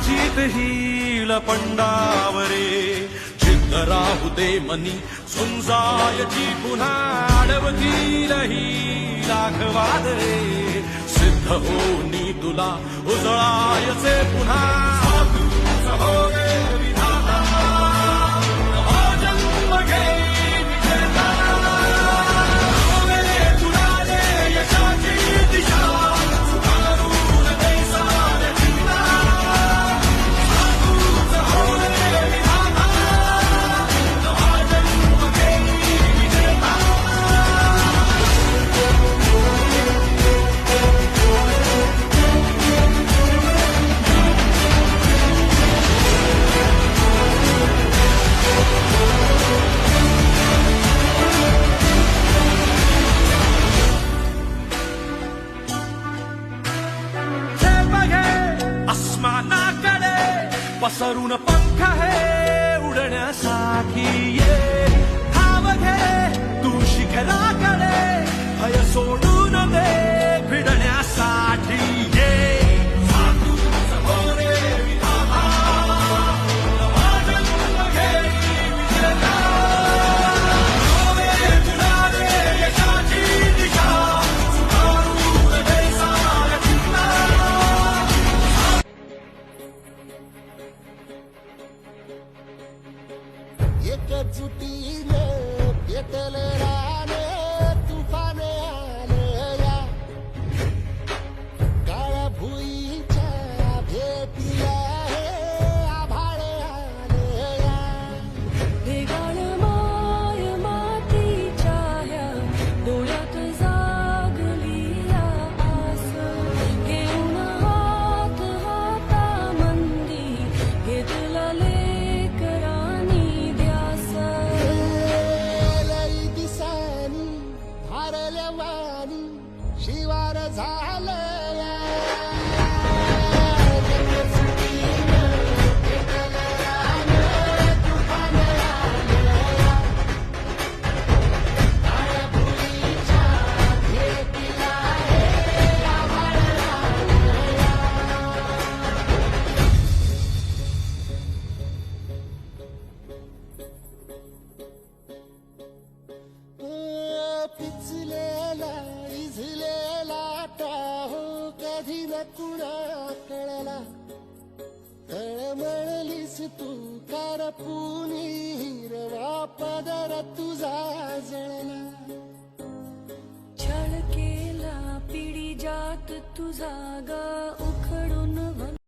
चित हिल पंडावरे जिद्द राहू दे मनी झुंजायची पुन्हा अडवतील ही लाखवादरे सिद्ध होनी तुला उजळायचे पुन्हा हो रे विधाता हा जन्म घेई विजेता हो रे तुला दे यशाची दिशा सुधारून दे साऱ्या जीवना हो रे विधाता हा जन्म घेई विजेता आसमानाकडे पसरून पंख है उडण्यासाठी ये धाव घे तू शिखराकडे भय सोडून दे भिडण्यासाठी ये साधूच हो रे विधाता नवा जन्म घेई विजेता हो रे तुला दे यशाची दिशा सुधारून दे साऱ्या जीवना एकजुटीने पेटले राने तुफाने आले या काळ्या भुईच्या भेटीला हे आभाळे आले या वेगाळ माय मातीच्या ह्या डोळ्यात जागली या आस घेऊन हात हातामंदी घेतला लेकरांनी ध्यास लई दिसानी भारल्या वाणी शिवार झालं या एकजुटीने पेटले राने तुफाने आले या काळ्या भुईच्या भेटीला हे आभाळे आले पिचलेला इझलेला टाहो कधी न कुणा कळला तळमळलीस तू कारपुनी हिरवा पदर तुझा जळला छळ केला पिढी जात तुझा ग